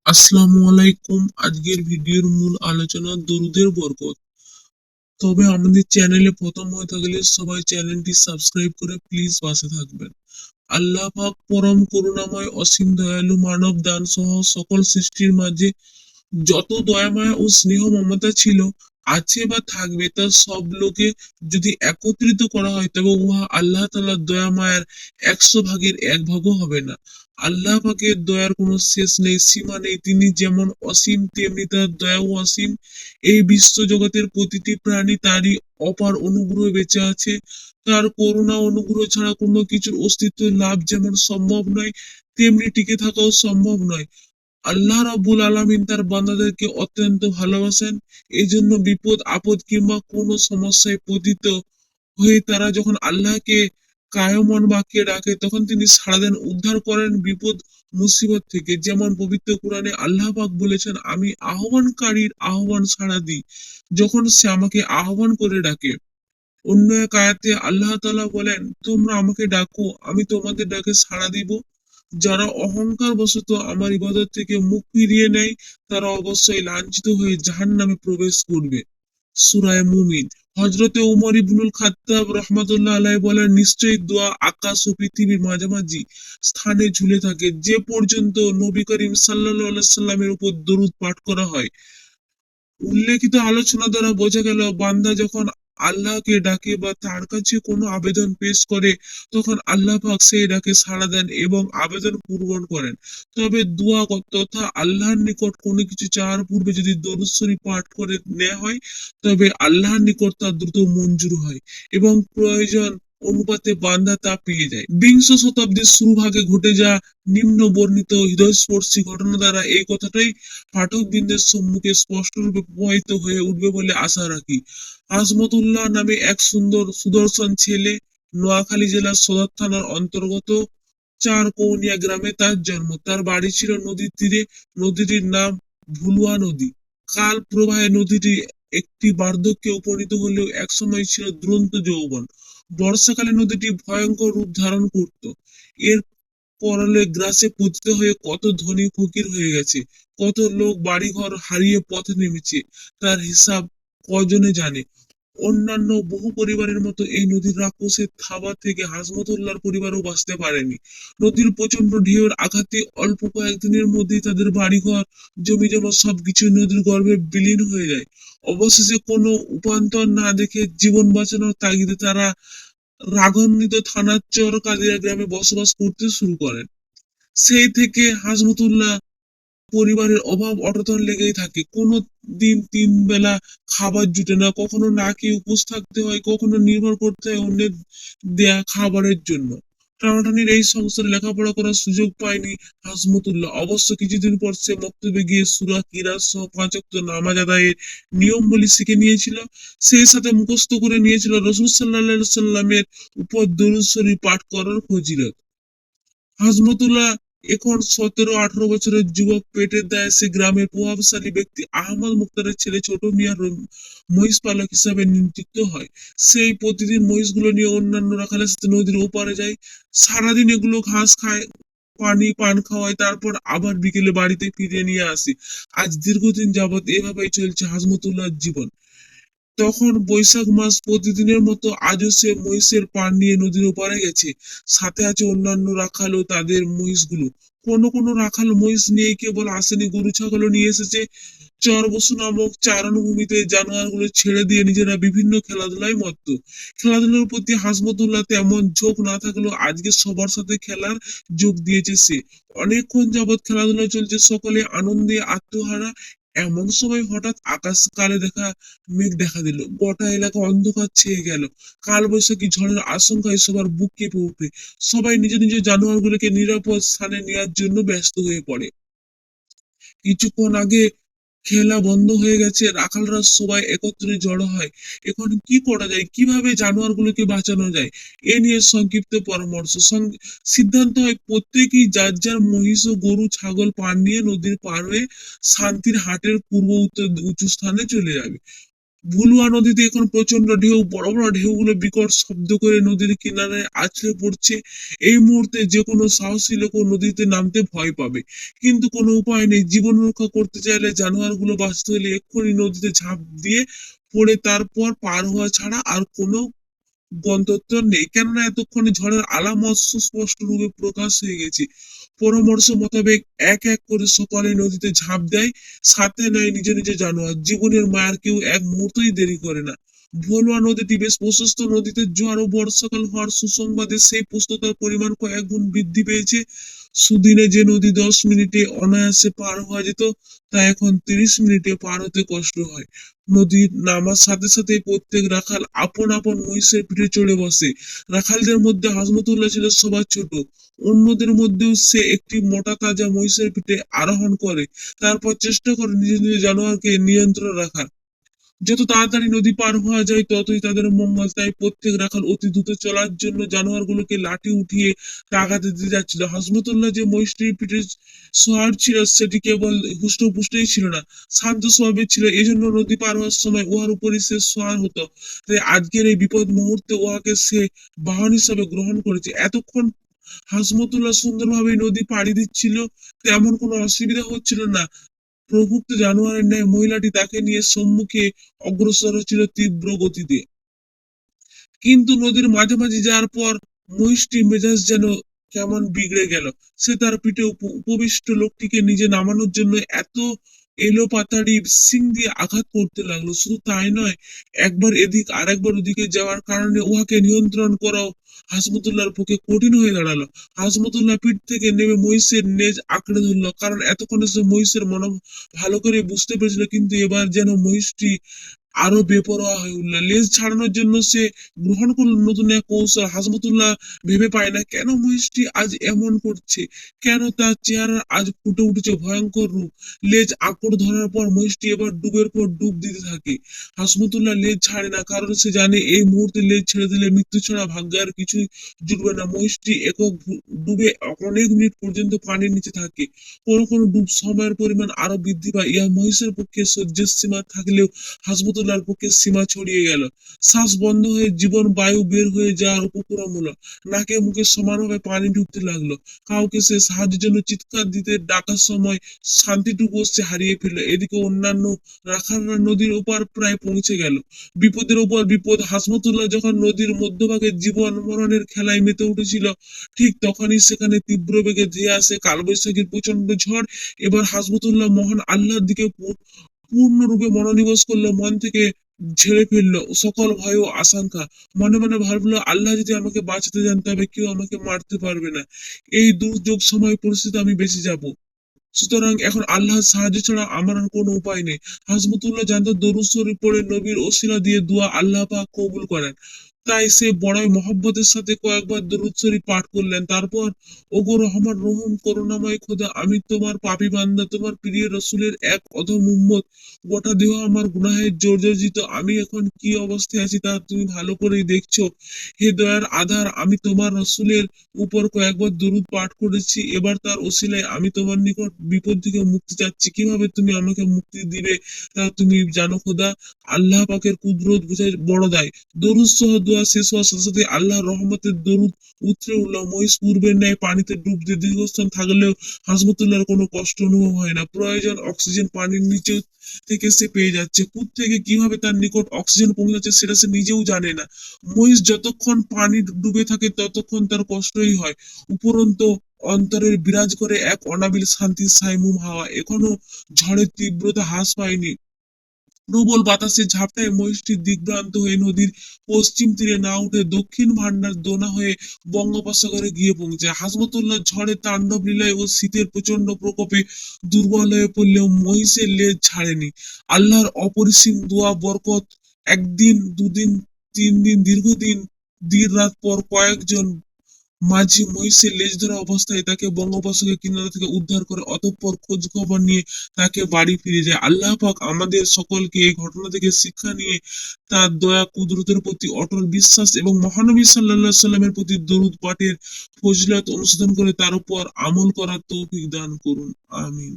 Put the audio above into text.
আসসালামু আলাইকুম। আজকের ভিডিওর মূল আলোচনা দরুদের বরকত। তবে আমাদের চ্যানেলে প্রথম হয়ে থাকলে সবাই চ্যানেলটি সাবস্ক্রাইব করে প্লিজ পাশে থাকবেন। আল্লাহ পাক পরম করুণাময়, অসীম দয়ালু, মানব দান সহ সকল সৃষ্টির মাঝে যত দয়ামায়া ও স্নেহ মমতা ছিল, আছে বা থাকবে, তা সব লোকে যদি একত্রিত করা হয় তবে উহা আল্লাহ তাআলার দয়া মায়ার 100 ভাগের 1 ভাগও হবে না। আল্লাহ পাকের দয়ার কোনো শেষ নেই, সীমা নেই। তিনি যেমন অসীম তেমনি তার দয়াও অসীম। এই বিশ্ব জগতের প্রতিটি প্রাণী তারই অপার অনুগ্রহে বেঁচে আছে। তার করুণা অনুগ্রহ ছাড়া কোনো কিছুর অস্তিত্ব লাভ যেমন সম্ভব নয়, তেমনি টিকে থাকাও সম্ভব নয়। আল্লাহ রাব্বুল আলামিন তার বান্দাদেরকে অত্যন্ত ভালোবাসেন। এই জন্য বিপদ আপদ কিংবা কোনো সমস্যায় পতিত হয়ে তারা যখন আল্লাহকে কায়মন বাক্যে ডাকে তখন তিনি সাড়া দেন, উদ্ধার করেন বিপদ মুসিবত থেকে। যেমন পবিত্র কোরআনে আল্লাহ পাক বলেছেন, আমি আহ্বানকারীর আহ্বান সাড়া দিই যখন সে আমাকে আহ্বান করে ডাকে। অন্য এক আয়াতে আল্লাহ তাআলা বলেন, তোমরা আমাকে ডাকো, আমি তোমাদের ডাকে সাড়া দিব। যারা অহংকার বশত আমার ইবাদত থেকে মুখ ফিরিয়ে নেয় তারা অবশ্যই লাঞ্ছিত হয়ে জাহান্নামে প্রবেশ করবে। সূরা মুমিন। হযরতে ওমর ইবনুল খাত্তাব রাহমাতুল্লাহ আলাইহি বলেন, নিশ্চয়ই দোয়া আকাশ ও পৃথিবীর মাঝামাঝি স্থানে ঝুলে থাকে, যে পর্যন্ত নবী করিম সাল্লাল্লাহু আলাইহি সাল্লামের উপর দরুদ পাঠ করা হয়। উল্লেখিত আলোচনা দ্বারা বোঝা গেল, বান্দা যখন আল্লাহকে ডাকে বা তার কাছে কোনো আবেদন পেশ করে তখন আল্লাহ পাক সেই ডাকে সাড়া দেন এবং আবেদন পূরণ করেন। তবে দোয়া তথা আল্লাহর নিকট কোনো কিছু চাওয়ার পূর্বে যদি দরুদ শরীফ পাঠ করে নেওয়া হয় তবে আল্লাহর নিকট তা দ্রুত মঞ্জুর হয় এবং প্রয়োজন অনুপাতে বান্দা তা পেয়ে যায়। বিংশ শতাব্দীর শুরু ভাগে ঘটে যাওয়া নিম্ন বর্ণিত হৃদয়স্পর্শী ঘটনা দ্বারা এই কথাটাই পাঠকবৃন্দের সম্মুখে স্পষ্টরূপে প্রবাহিত হয়ে উঠবে বলে আশা রাখি। আজমতুল্লাহ নামে এক সুন্দর সুদর্শন ছেলে, নোয়াখালী জেলার সদর থানার অন্তর্গত চারকৌনিয়া গ্রামে তার জন্ম। তার বাড়ি ছিল নদীর তীরে। নদীটির নাম ভুলুয়া নদী। কাল প্রবাহে নদীটি একটি বার্ধক্যে উপনীত হলেও একসময় ছিল দুরন্ত যৌবন। বর্ষাকালে নদীটি ভয়ঙ্কর রূপ ধারণ করত। এর পরলে গ্রাসে পতিত হয়ে কত ধনী ফকির হয়ে গেছে, কত লোক বাড়িঘর হারিয়ে পথে নেমেছে, তার হিসাব কজনে জানে। অন্যান্য বহু পরিবারের মতো এই নদীর রাক্ষসের থাবা থেকে হাজমতুল্লাহর পরিবারও বাঁচতে পারেনি। নদীর প্রচন্ড ঢেউয়ের আঘাতে অল্প কয়েকদিনের মধ্যেই তাদের বাড়িঘর জমি জমা সবকিছু নদীর গর্ভে বিলীন হয়ে যায়। অবশেষে কোনো উপান্তর না দেখে জীবন বাঁচানোর তাগিদে তারা রাগান্বিত থানার চরকাদিয়া গ্রামে বসবাস করতে শুরু করেন। সেই থেকে হাজমতুল্লাহ পরিবারের অভাব অনটন লেগেই থাকে। কোনো দিন 3 বেলা খাবার জুটে না, কখনো না খেয়ে উপোস থাকতে হয়, কখনো নির্ভর করতে হয় অন্যের দেয়া খাবারের জন্য। টানাটানির এই সংসারে লেখাপড়া করার সুযোগ পায়নি হাজমতুল্লাহ। অবশ্য কিছুদিন পর সে মক্তবে গিয়ে সূরা কিরাত সহ 5 ওয়াক্ত নামাজ আদায়ের নিয়মগুলি শিখে নিয়েছিল। সেই সাথে মুখস্থ করে নিয়েছিল রাসূল সাল্লাল্লাহু আলাইহি সাল্লামের উপর দরুদ শরীফ পাঠ করার ফজিলত। হাজমতুল্লাহ এখন 17-18 বছরের যুবক। পেটের দায়ে সে গ্রামের প্রভাবশালী ব্যক্তি আহমদ মুখতারের ছেলে ছোট মিয়া মহিষ পালক হিসাবে নিযুক্ত হয়। সেই প্রতিদিন মহিষগুলো নিয়ে অন্যান্য রাখালের সাথে নদীর ওপারে যায়। সারাদিন এগুলো ঘাস খায়, পানি পান খাওয়ায়, তারপর আবার বিকেলে বাড়িতে ফিরিয়ে নিয়ে আসে। আজ দীর্ঘদিন যাবৎ এভাবেই চলছে হাজমতুল্লাহর জীবন। তখন বৈশাখ মাস। প্রতিদিনের মতো আজও সে মহিষের পান নিয়ে নদীর ওপারে গেছে। সাথে আছে অন্যান্য রাখাল ও তাদের মহিষগুলো। কোনো কোনো রাখাল মহিষ নিয়ে কেবল আসেনি, গরু ছাগলও নিয়ে এসেছে। চরবসু নামক চারণভূমিতে জানোয়ারগুলো ছেড়ে দিয়ে নিজেরা বিভিন্ন খেলাধুলায় মত্ত। খেলাধুলার প্রতি হাসমতুল্লাহ তেমন ঝোঁক না থাকলেও আজকে সবার সাথে খেলার যোগ দিয়েছে সে। অনেকক্ষণ যাবৎ খেলাধুলা চলছে, সকলে আনন্দে আত্মহারা। এমন সময় হঠাৎ আকাশ কালে মেঘ দেখা দিল। গোটা এলাকা অন্ধকার ছেয়ে গেল। কালবৈশাখী ঝড়ের আশঙ্কায় সবার বুক কেঁপে ওঠে। সবাই নিজ নিজ জানোয়ারগুলোকে নিরাপদ স্থানে নেওয়ার জন্য ব্যস্ত হয়ে পড়ে। কিছুক্ষণ আগে খেলা বন্ধ হয়ে গেছে, রাখালরা সবাই একত্রে জড়ো হয়। এখন কি করা যায়, কিভাবে জানোয়ারগুলোকে বাঁচানো যায়, এ নিয়ে সংক্ষিপ্ত পরামর্শ। সিদ্ধান্ত হয় প্রত্যেকেই যার যার মহিষ ও গরু ছাগল পান নিয়ে নদীর পার হয়ে শান্তির হাটের পূর্ব উত্তর উঁচু স্থানে চলে যাবে। ভুলুয়া নদীতে এখন প্রচন্ড ঢেউ, বড় বড় ঢেউগুলো বিকট শব্দ করে নদীর কিনারে আছড়ে পড়ছে। এই মুহূর্তে যে কোনো সাহসী লোক নদীতে নামতে ভয় পাবে, কিন্তু কোনো উপায় নেই। জীবন রক্ষা করতে চাইলে, জানোয়ারগুলো বাঁচতে হলে এক্ষুনি নদীতে ঝাঁপ দিয়ে পড়ে তারপর পার হওয়া ছাড়া আর কোনো গন্তব্য নেই। কেননা এতক্ষণে ঝড়ের আলামত সুস্পষ্ট রূপে প্রকাশ হয়ে গেছে। পরামর্শ মোতাবেক এক এক করে সকলে নদীতে ঝাঁপ দেয়, সাথে নেয় নিজ নিজ জানোয়ার। জীবনের মায়ার কেউ এক মুহূর্তই দেরি করে না। ভোলুয়া নদীটি বেশ প্রশস্ত। নদীতে জোয়ার ও বর্ষাকাল হওয়ার সুসংবাদে সেই প্রস্তুতার পরিমাণ কয়েক গুণ বৃদ্ধি পেয়েছে। সুদিনে যে নদী 10 মিনিটে অনায়াসে পার হওয়া যেত, তা এখন 30 মিনিটে পার হতে কষ্ট হয়। নদীর নামার সাথে সাথে প্রত্যেক রাখাল আপন আপন মহিষের পিঠে চড়ে বসে। রাখালদের মধ্যে হাজমতুল্লাহ ছিল সবার ছোট। অন্যদের মধ্যেও সে একটি মোটা তাজা মহিষের পিঠে আরোহণ করে, তারপর চেষ্টা করে নিজ নিজ জানোয়ারকে নিয়ন্ত্রণ রাখার। যত তাড়াতাড়ি নদী পার হওয়া যায় ততই তাদের মঙ্গল। তাই প্রত্যেক রাখাল অতি দ্রুত চলার জন্য জানোয়ারগুলোকে লাঠি উঠিয়ে তাগাদা দিতে যাচ্ছিল। হযরতুল্লাহ যে মহিষটির পিঠে সওয়ার ছিল, সেটি কেবল হুষ্টপুষ্টই ছিল না, শান্ত স্বভাবের ছিল। এজন্য নদী পার হওয়ার সময় উহার উপরই সে সওয়ার হতো। তাই আজকের এই বিপদ মুহূর্তে উহাকে সে বাহন হিসাবে গ্রহণ করেছে। এতক্ষণ হাসমতুল্লাহ সুন্দরভাবে নদী পাড়ি দিচ্ছিল, তেমন কোনো অসুবিধা হচ্ছিল না। প্রভুক্ত জানোয়ারের ন্যায় মহিলাটি তাকে নিয়ে সম্মুখে অগ্রসর হচ্ছিল তীব্র গতিতে। কিন্তু নদীর মাঝামাঝি যাওয়ার পর মহিষটির মেজাজ যেন কেমন বিগড়ে গেল। সে তার পিঠে উপবিষ্ট লোকটিকে নিজে নামানোর জন্য এত এলোপাতাড়ি শিং দিয়ে আঘাত করতে লাগলো। শুধু তাই নয়, একবার এদিক আর একবার ওদিকে যাওয়ার কারণে উহাকে নিয়ন্ত্রণ করাও হাসমতুল্লাহর পক্ষে কঠিন হয়ে দাঁড়ালো। হাসমতুল্লাহ পিঠ থেকে নেমে মহিষের নেজ আঁকড়ে ধরলো, কারণ এতক্ষণে সে মহিষের মন ভালো করে বুঝতে পেরেছিল। কিন্তু এবার যেন মহিষটি আরো বেপরোয়া হয়ে উঠল। লেজ ছাড়ানোর জন্য সে গ্রহণ করলো নতুন এক কৌশল। হাসমতুল্লাহ ভেবে পায় না কেন মহিষটি আজ এমন করছে, কেন তার চেহারা আজ ফুটে উঠেছে ভয়ঙ্কর রূপ। লেজ আঁকড় ধরার পর মহিষটি এবার ডুবের পর ডুব দিতে থাকে। হাসমতুল্লাহ লেজ ছাড়ে না, কারণ সে জানে এই মুহূর্তে লেজ ছেড়ে দিলে মৃত্যু ছাড়া ভাগ্যে আর কিছু জুটবে না। মহিষটি একক ডুবে অনেক মিনিট পর্যন্ত পানির নিচে থাকে। কোনো কোনো ডুব সময়ের পরিমাণ আরো বৃদ্ধি পায়। ইহা মহিষের পক্ষে সহ্যের সীমা থাকলেও হাসপাতালের পক্ষে সীমা ছড়িয়ে গেল। শ্বাস বন্ধ হয়ে জীবন বায়ু বের হয়ে যাওয়ার উপক্রম হলো। নাকে মুখে সমানভাবে পানি ঢুকতে লাগলো। কাউকে সে সাহায্যের জন্য চিৎকার দিতে ডাকার সময় শান্তিটুকু সে হারিয়ে ফেললো। এদিকে অন্যান্য রাখালরা নদীর ওপার প্রায় পৌঁছে গেল। বিপদের উপর বিপদ। হাসমতুল্লাহ যখন নদীর মধ্যভাগে জীবন মরণের খেলায় মেতে উঠেছিল, ঠিক তখনই সেখানে তীব্র বেগে ধেয়ে আসে কালবৈশাখীর প্রচন্ড ঝড়। এবার হাসমতুল্লাহ মহান আল্লাহর দিকে পূর্ণরূপে মনোনিবেশ করলো, মন থেকে ঝেড়ে ফেললো সকল ভয় ও আশঙ্কা। মনে মনে ভাবলো, আল্লাহ যদি আমাকে বাঁচাতে যান তবে কেউ আমাকে মারতে পারবে না। এই দুর্যোগ সময় পরিস্থিতি আমি বেঁচে যাব। সুতরাং এখন আল্লাহর সাহায্য ছাড়া আমার আর কোনো উপায় নেই। হাসমতুল্লাহ জানতো দরুদ শরীফ পড়ে নবীর ওসিলা দিয়ে দোয়া আল্লাহ পাক কবুল করেন। তাই সে বড়ই মহব্বতের সাথে কয়েকবার দরুদ শরীফ পাঠ করলেন। তারপর, ওগো রহমান রহিম করুণাময় খোদা, আমি তোমার পাপী বান্দা, তোমার প্রিয় রসুলের এক অধম উম্মত। গোটা দেহ আমার গুনাহে জর্জরিত। আমি এখন কি অবস্থায় আছি তা তুমি ভালো করেই দেখছো। হে দয়ার আধার, আমি তোমার রসুলের উপর কয়েকবার দরুদ পাঠ করেছি। এবার তার ওসিলায় আমি তোমার নিকট বিপদ থেকে মুক্তি চাচ্ছি। কিভাবে তুমি আমাকে মুক্তি দিবে তা তুমি জানো খোদা। আল্লাহ পাকের কুদরত বোঝায় বড় দায়। দরুদ সহ দোয়া শেষ হওয়ার সাথে সাথে আল্লাহর রহমতের দরুদ উতরে উঠল। মহিষ পূর্বের ন্যায় পানিতে ডুব দিয়ে দীর্ঘস্থান থাকলেও হাসপাতালের কোনো কষ্ট অনুভব হয় না। প্রয়োজন অক্সিজেন পানির নিচে থেকে সে পেয়ে যাচ্ছে। কূপ থেকে কিভাবে তার নিকট অক্সিজেন পৌঁছাচ্ছে সেটা সে নিজেও জানে না। মহিষ যতক্ষণ পানি ডুবে থাকে ততক্ষণ তার কষ্টই হয়। উপরন্তু অন্তরের বিরাজ করে এক অনাবিল শান্তির সাইমুম হাওয়া। এখনো ঝড়ের তীব্রতা হ্রাস পায়নি। প্রবল বাতাসের ঝাপটায় মহিষটি দিগ্ভ্রান্ত হয়ে নদীর পশ্চিম তীরে না উঠে দক্ষিণ ভান্ডার দোনা হয়ে বঙ্গোপসাগরে গিয়ে পৌঁছায়। হাসমতুল্লাহ ঝড়ের তাণ্ডব লীলায় ও শীতের প্রচন্ড প্রকোপে দুর্বল হয়ে পড়লেও মহিষের লেজ ছাড়েনি। আল্লাহর অপরিসীম দোয়া বরকত একদিন, দুদিন, 3 দিন, দীর্ঘদিন দিন রাত পর কয়েকজন মাঝি মহিষের লেজ ধরা অবস্থায় তাকে বঙ্গোপসাগরের কিনারা থেকে উদ্ধার করে, অতঃপর খোঁজ খবর নিয়ে তাকে বাড়ি ফিরে যায়। আল্লাহ পাক আমাদের সকলকে এই ঘটনা থেকে শিক্ষা নিয়ে তার দয়া কুদরতের প্রতি অটল বিশ্বাস এবং মহানবী সাল্লাল্লাহু আলাইহি সাল্লামের প্রতি দরুদ পাঠের ফজিলত অনুসরণ করে তার উপর আমল করার তৌফিক দান করুন। আমিন।